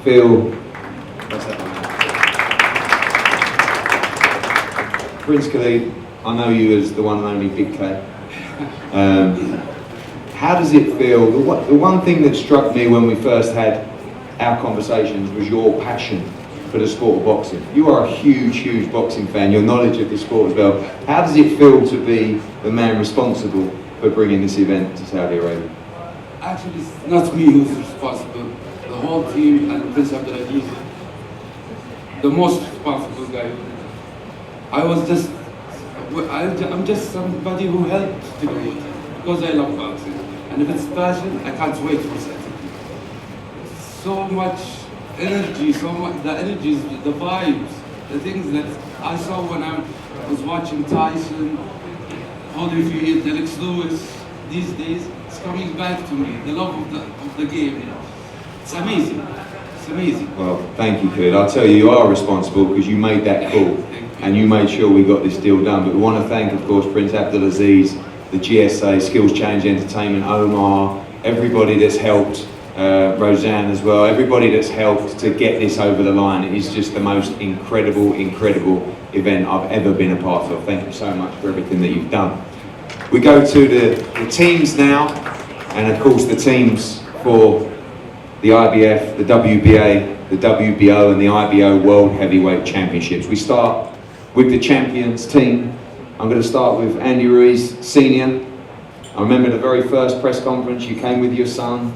feel... Prince Khalid, I know you as the one and only Big K. How does it feel? The one thing that struck me when we first had our conversations was your passion for the sport of boxing. You are a huge, huge boxing fan, your knowledge of the sport as well. How does it feel to be the man responsible for bringing this event to Saudi Arabia? Actually, it's not me who's responsible. The whole team and Prince Abdulaziz, the most responsible guy. I'm just somebody who helped to do it because I love boxing. And if it's passion, I can't wait for Saturday. So much energy, the energies, the vibes, the things that I saw when I was watching Tyson, Holyfield, Alex Lewis. These days, it's coming back to me. The love of the game. It's amazing. It's amazing. Well, thank you, Khalid. I'll tell you, you are responsible because you made that call. And you made sure we got this deal done. But we want to thank, of course, Prince Abdulaziz, the GSA, Skills Change Entertainment, Omar, everybody that's helped, Roseanne as well, everybody that's helped to get this over the line. It is just the most incredible, incredible event I've ever been a part of. Thank you so much for everything that you've done. We go to the teams now, and of course the teams for the IBF, the WBA, the WBO and the IBO World Heavyweight Championships. We start with the champions team. I'm going to start with Andy Ruiz, Senior. I remember the very first press conference, you came with your son.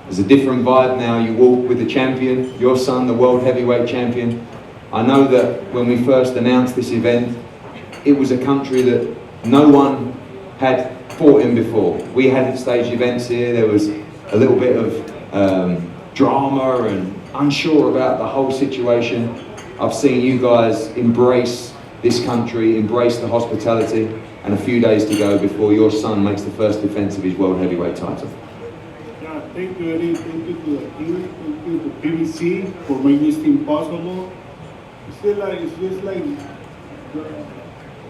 There's a different vibe now, you walk with the champion, your son, the World Heavyweight Champion. I know that when we first announced this event, it was a country that no one had fought in before. We hadn't staged events here, there was a little bit of drama and unsure about the whole situation. I've seen you guys embrace this country, embrace the hospitality, and a few days to go before your son makes the first defense of his world heavyweight title. Yeah, thank you, Eddie. Thank you to the team, thank you to BBC for making this thing possible. It's just like in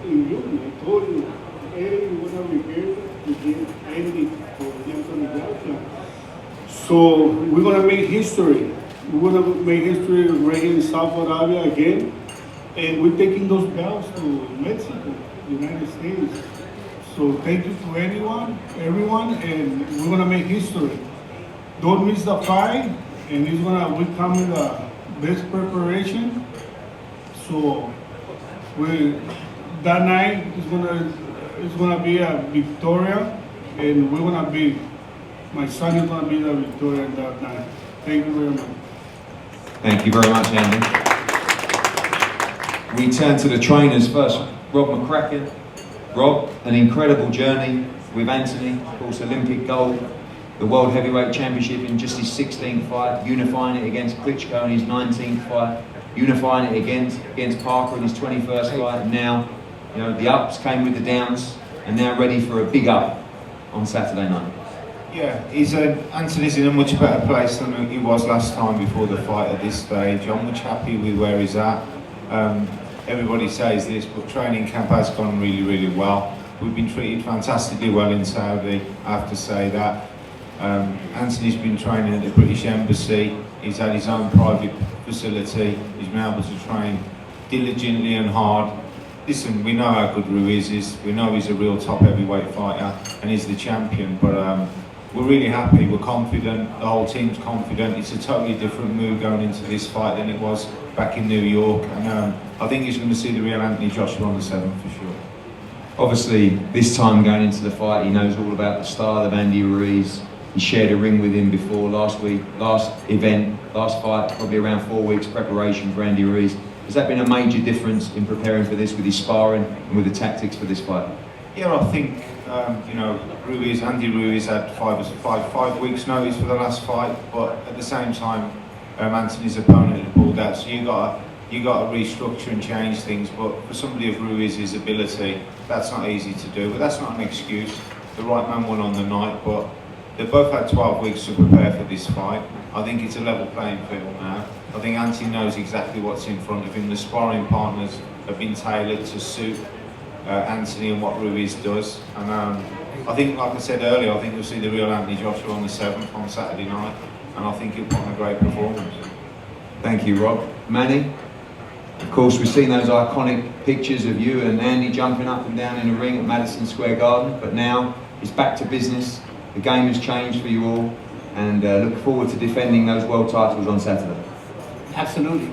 you, I told you, Eddie, we're gonna be here to give Eddie for Anthony Joshua. So we're gonna make history. We're gonna make history right here in Saudi Arabia again. And we're taking those belts to Mexico, United States. So thank you to everyone, and we're gonna make history. Don't miss the fight, and we come with the best preparation. So that night is gonna be a Victoria, and my son is gonna be the Victoria that night. Thank you very much. Thank you very much, Andy. We turn to the trainers first. Rob McCracken. Rob, an incredible journey with Anthony, of course, Olympic gold, the World Heavyweight Championship in just his 16th fight, unifying it against Klitschko in his 19th fight, unifying it against Parker in his 21st fight, and now, you know, the ups came with the downs, and now ready for a big up on Saturday night. Yeah, Anthony's in a much better place than he was last time before the fight at this stage. I'm much happy with where he's at. Everybody says this, but training camp has gone really, really well. We've been treated fantastically well in Saudi, I have to say that. Anthony's been training at the British Embassy. He's had his own private facility. He's been able to train diligently and hard. Listen, we know how good Ruiz is. We know he's a real top heavyweight fighter and he's the champion, but we're really happy, we're confident, the whole team's confident. It's a totally different mood going into this fight than it was back in New York, and I think he's going to see the real Anthony Joshua on the 7th for sure. Obviously, this time going into the fight, he knows all about the style of Andy Ruiz. He shared a ring with him before last fight, probably around 4 weeks preparation for Andy Ruiz. Has that been a major difference in preparing for this with his sparring and with the tactics for this fight? Yeah, I think Andy Ruiz had five weeks notice for the last fight, but at the same time, Anthony's opponent had pulled out, so you got to restructure and change things. But for somebody of Ruiz's ability, that's not easy to do. But that's not an excuse. The right man won on the night, but they both had 12 weeks to prepare for this fight. I think it's a level playing field now. I think Anthony knows exactly what's in front of him. The sparring partners have been tailored to suit Anthony and what Ruiz does. And I think, like I said earlier, I think you'll see the real Anthony Joshua on the 7th on Saturday night. And I think he'll put on a great performance. Thank you, Rob. Manny, of course, we've seen those iconic pictures of you and Andy jumping up and down in the ring at Madison Square Garden, but now it's back to business. The game has changed for you all, and look forward to defending those world titles on Saturday. Absolutely.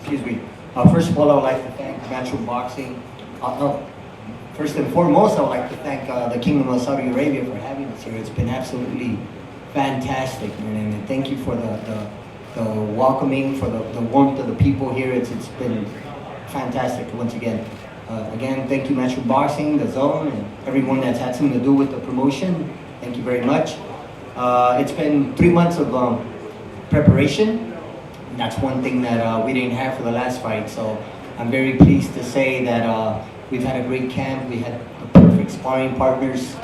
Excuse me. First of all, I would like to thank Natural Boxing. First and foremost, I would like to thank the Kingdom of Saudi Arabia for having us here. It's been absolutely fantastic, man, and thank you for the welcoming, for the warmth of the people here. It's been fantastic once again. Again, thank you Natural Boxing, the Zone, and everyone that's had something to do with the promotion. Thank you very much. It's been 3 months of preparation. And that's one thing that we didn't have for the last fight, so I'm very pleased to say that we've had a great camp. We had the perfect sparring partners,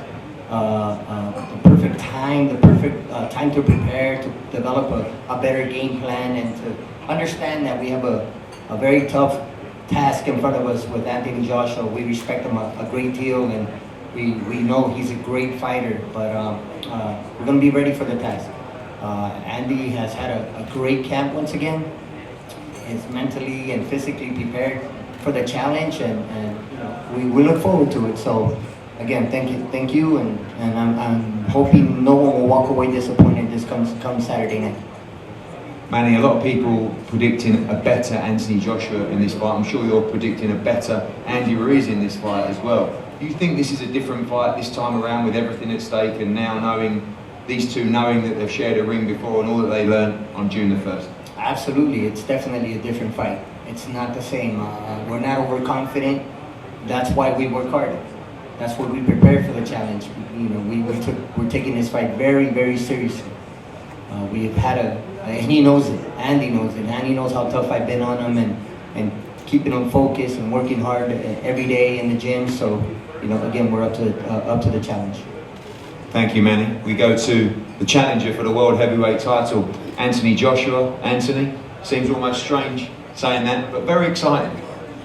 the perfect time to prepare, to develop a better game plan, and to understand that we have a very tough task in front of us with Anthony Joshua. We respect him a great deal, and we know he's a great fighter, but we're going to be ready for the task. Andy has had a great camp once again. He's mentally and physically prepared for the challenge, and you know, we look forward to it. So again, thank you, and I'm hoping no one will walk away disappointed this comes Saturday night. Manny, a lot of people predicting a better Anthony Joshua in this fight. I'm sure you're predicting a better Andy Ruiz in this fight as well. Do you think this is a different fight this time around with everything at stake, and now knowing these two, knowing that they've shared a ring before and all that they learned on June the 1st? Absolutely, it's definitely a different fight. It's not the same. We're not overconfident. That's why we work hard. That's why we prepare for the challenge. You know, we're taking this fight very, very seriously. We've had and he knows it. Andy knows it. Andy knows how tough I've been on him, and keeping him focused and working hard every day in the gym. So, you know, again, we're up to the challenge. Thank you, Manny. We go to the challenger for the world heavyweight title, Anthony Joshua. Anthony, seems almost strange saying that, but very exciting.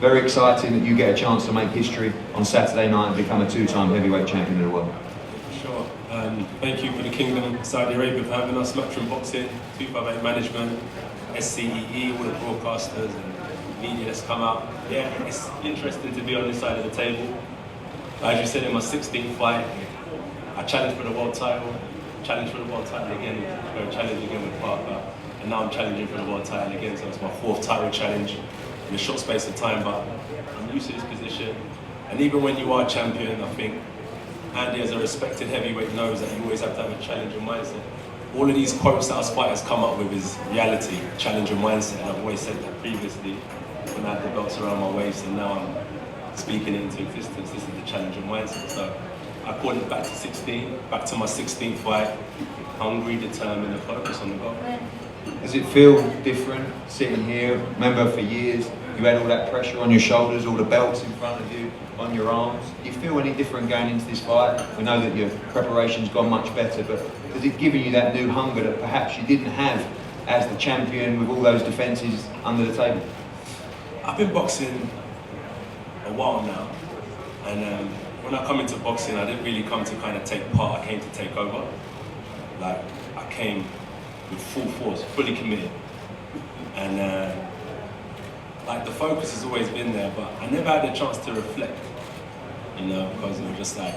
Very exciting that you get a chance to make history on Saturday night and become a two-time heavyweight champion of the world. Sure. Thank you for the Kingdom of Saudi Arabia for having us, Matchroom Boxing, 258 Management, SCEE, all the broadcasters and media that's come out. Yeah, it's interesting to be on this side of the table. As you said, in my 16th fight, I challenged for the world title, challenged for the world title again, challenged again with Parker, and now I'm challenging for the world title again, so it's my 4th title challenge in a short space of time, but I'm used to this position. And even when you are champion, I think Andy, as a respected heavyweight, knows that you always have to have a challenging mindset. All of these quotes that us fighters come up with is reality, challenging mindset, and I've always said that previously when I had the belts around my waist, and now I'm speaking it into existence. This is the challenging mindset. So I call it back to 16, back to my 16th fight, hungry, determined, and focused on the goal. Does it feel different sitting here? Remember, for years you had all that pressure on your shoulders, all the belts in front of you, on your arms. Do you feel any different going into this fight? We know that your preparation's gone much better, but has it given you that new hunger that perhaps you didn't have as the champion with all those defences under the table? I've been boxing a while now, and when I come into boxing, I didn't really come to kind of take part. I came to take over. Like, I came with full force, fully committed, and like the focus has always been there, but I never had a chance to reflect, you know, because it was just like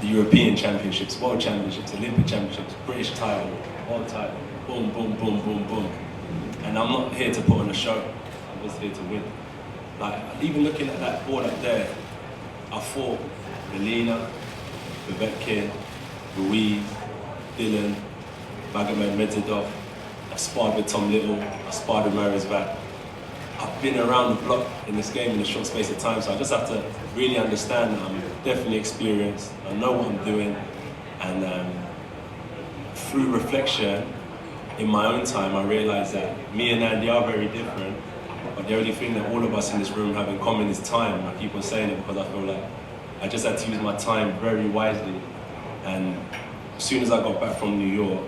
the European Championships, World Championships, Olympic Championships, British title, world title, boom, boom, boom, boom, boom. And I'm not here to put on a show, I'm just here to win. Like, even looking at that board up there, I fought Melina, Povetkin, Ruiz, Dylan, Magomed Medvedev. I sparred with Tom Little, I sparred with Marisvat. I've been around the block in this game in a short space of time, so I just have to really understand that I'm definitely experienced, I know what I'm doing, and through reflection, in my own time, I realised that me and Andy are very different, but the only thing that all of us in this room have in common is time. I keep on saying it because I feel like I just had to use my time very wisely, and as soon as I got back from New York,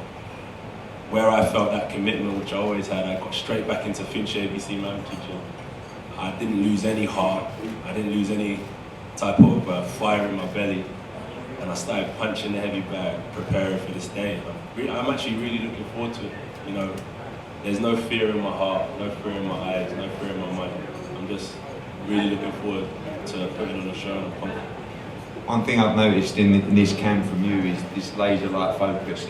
where I felt that commitment, which I always had, I got straight back into Finch ABC man teaching. I didn't lose any heart, I didn't lose any type of fire in my belly, and I started punching the heavy bag, preparing for this day. I'm actually really looking forward to it. You know, there's no fear in my heart, no fear in my eyes, no fear in my mind. I'm just really looking forward to putting on a show, and I'm confident. One thing I've noticed in this camp from you is this laser-like focus,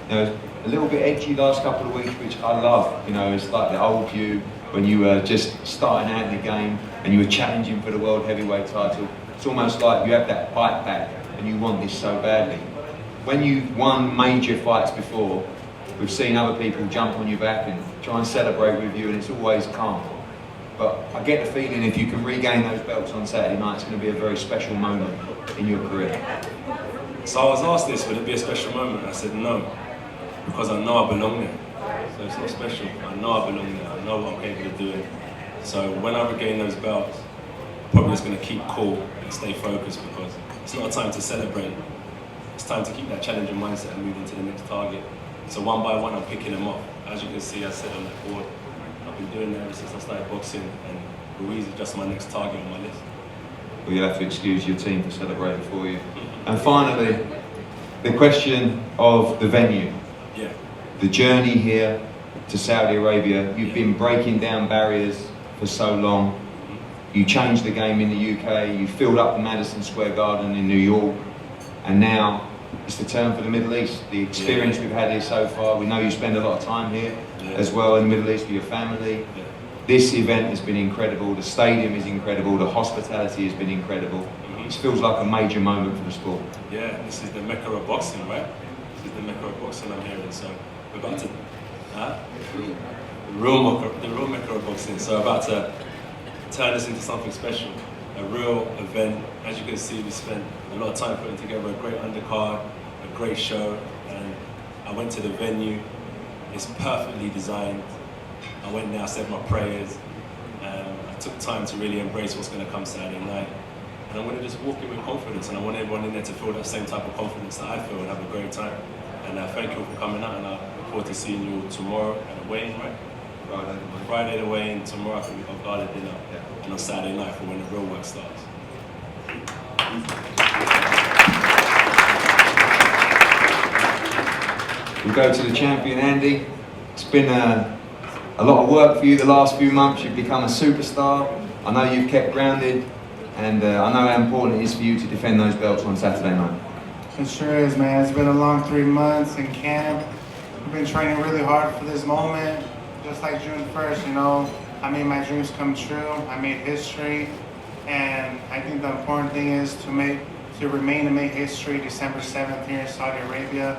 and a little bit edgy last couple of weeks, which I love. It's like the old you when you were just starting out in the game and you were challenging for the world heavyweight title. It's almost like you have that bite back and you want this so badly. When you've won major fights before, we've seen other people jump on your back and try and celebrate with you, and it's always calm. But I get the feeling if you can regain those belts on Saturday night, it's going to be a very special moment in your career. So I was asked this, would it be a special moment? I said no, because I know I belong there. So it's not special. I know I belong there. I know what I'm capable of doing. So when I regain those belts, I'm probably just going to keep cool and stay focused, because it's not a time to celebrate. It's time to keep that challenging mindset and move into the next target. So one by one, I'm picking them off. As you can see, I said on that board, I've been doing that ever since I started boxing, and Ruiz is just my next target on my list. Well, you'll have to excuse your team for celebrating for you. And finally, the question of the venue. Yeah. The journey here to Saudi Arabia. You've been breaking down barriers for so long. You changed the game in the UK. You filled up the Madison Square Garden in New York. And now it's the turn for the Middle East. The experience we've had here so far, we know you spend a lot of time here as well in the Middle East with your family. Yeah. This event has been incredible. The stadium is incredible. The hospitality has been incredible. This feels like a major moment for the sport. Yeah, this is the Mecca of boxing, right? This is the Mecca of boxing I'm hearing. So we're about to, the real Mecca of boxing. So we're about to turn this into something special, a real event. As you can see, we spent a lot of time putting together a great undercard, a great show, and I went to the venue. It's perfectly designed. I went there, I said my prayers, I took time to really embrace what's going to come Saturday night. And I want to just walk in with confidence, and I want everyone in there to feel that same type of confidence that I feel and have a great time. And thank you for coming out, and I look forward to seeing you tomorrow at the weigh-in, right? Friday the weigh-in, tomorrow I think we've got gala dinner, and on Saturday night for when the real work starts. We'll go to the champion, Andy. It's been a lot of work for you the last few months. You've become a superstar. I know you've kept grounded, and I know how important it is for you to defend those belts on Saturday night. It sure is, man. It's been a long 3 months in camp. We've been training really hard for this moment. Just like June 1st, I made my dreams come true. I made history, and I think the important thing is to remain and make history December 7th here in Saudi Arabia.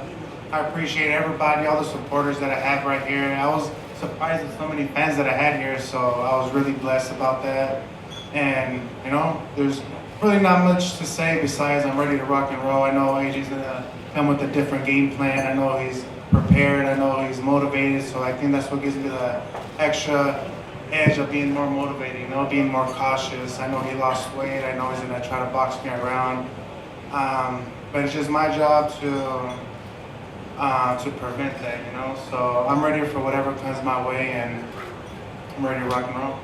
I appreciate everybody, all the supporters that I have right here. I was surprised at so many fans that I had here, so I was really blessed about that. And, there's really not much to say besides I'm ready to rock and roll. I know AJ's gonna come with a different game plan. I know he's prepared. I know he's motivated. So I think that's what gives me the extra edge of being more motivated, being more cautious. I know he lost weight. I know he's gonna try to box me around. But it's just my job to prevent that, So I'm ready for whatever comes my way, and I'm ready to rock and roll.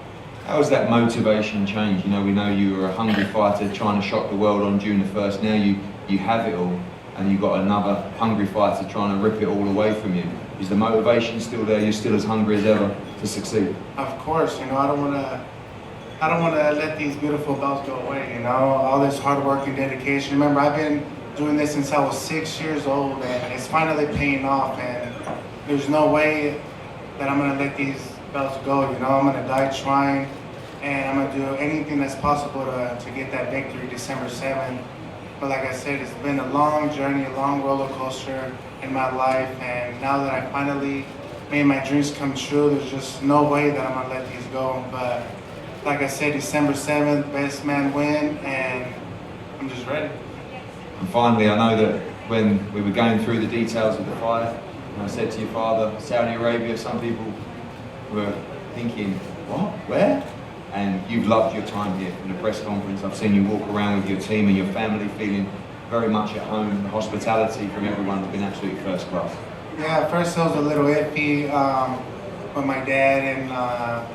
How has that motivation changed? We know you were a hungry fighter trying to shock the world on June the 1st. Now you have it all, and you've got another hungry fighter trying to rip it all away from you. Is the motivation still there? You're still as hungry as ever to succeed? Of course, I don't want to let these beautiful belts go away, all this hard work and dedication. Remember, I've been doing this since I was 6 years old, and it's finally paying off, and there's no way that I'm going to let these belts go, I'm going to die trying, and I'm going to do anything that's possible to get that victory December 7th. But like I said, it's been a long journey, a long roller coaster in my life, and now that I finally made my dreams come true, there's just no way that I'm going to let these go. But like I said, December 7th, best man win, and I'm just ready. And finally, I know that when we were going through the details of the fight, and I said to your father, Saudi Arabia, some people were thinking, what, where? And you've loved your time here from the press conference. I've seen you walk around with your team and your family feeling very much at home. The hospitality from everyone has been absolutely first class. Yeah, at first it was a little iffy when my dad and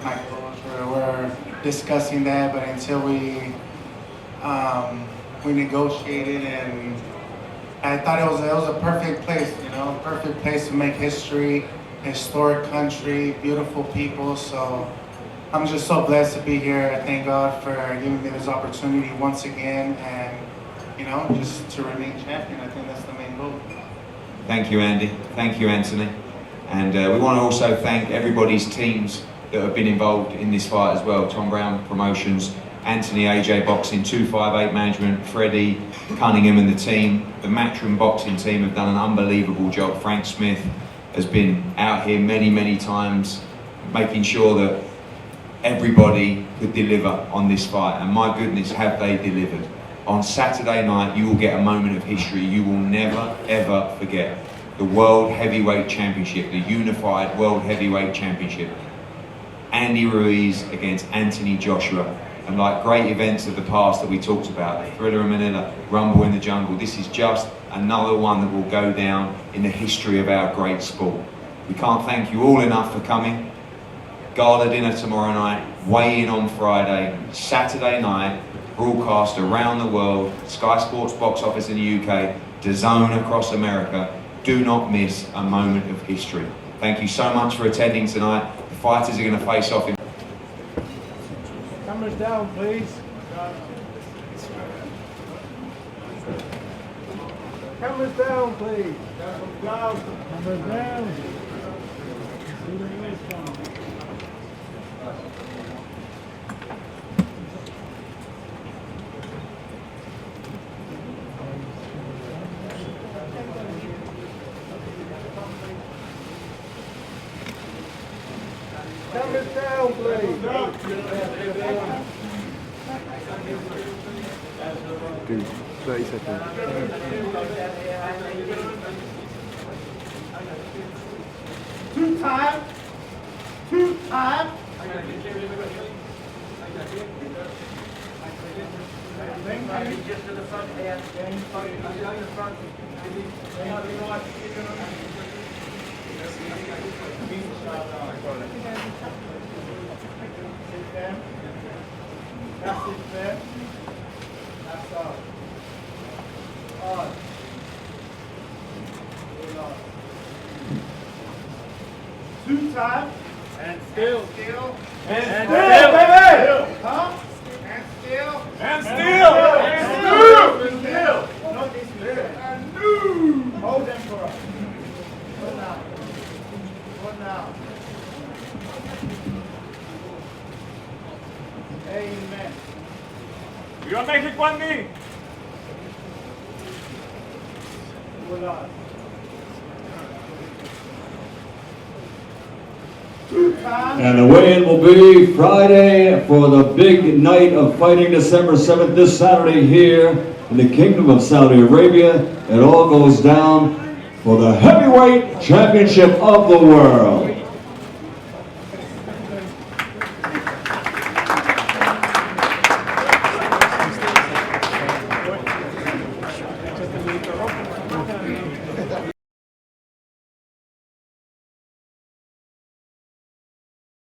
my coach were discussing that, but until we negotiated, and I thought it was a perfect place, perfect place to make history. historic country, beautiful people. So I'm just so blessed to be here. I thank God for giving me this opportunity once again, and you know, just to remain champion. I think that's the main goal. Thank you, Andy. Thank you, Anthony. And we want to also thank everybody's teams that have been involved in this fight as well. Tom Brown Promotions, Anthony AJ Boxing, 258 Management, Freddie Cunningham and the team. The Matchroom Boxing team have done an unbelievable job. Frank Smith has been out here many, many times, making sure that everybody could deliver on this fight. And my goodness, have they delivered. On Saturday night, you will get a moment of history you will never, ever forget. The World Heavyweight Championship, the Unified World Heavyweight Championship. Andy Ruiz against Anthony Joshua. And like great events of the past that we talked about, the Thriller in Manila, Rumble in the Jungle, this is just another one that will go down in the history of our great sport. We can't thank you all enough for coming. Gala dinner tomorrow night, weigh-in on Friday, Saturday night, broadcast around the world, Sky Sports box office in the UK, DAZN across America. Do not miss a moment of history. Thank you so much for attending tonight. The fighters are going to face off in... Cameras down, please. Cameras down, please. Cameras down. Cameras down, please. Do 30 seconds. Two time. Two time. Just to the front here. That's it there. That's all. On. Two times. And still. Still. And still, baby! Huh? And still. And still. And still. Not this way. And new. Hold them for us. Hold now. Hold now. Amen. You gonna make it one knee? Hold on. And the weigh-in will be Friday for the big night of fighting, December 7th, this Saturday here in the Kingdom of Saudi Arabia. It all goes down for the heavyweight championship of the world.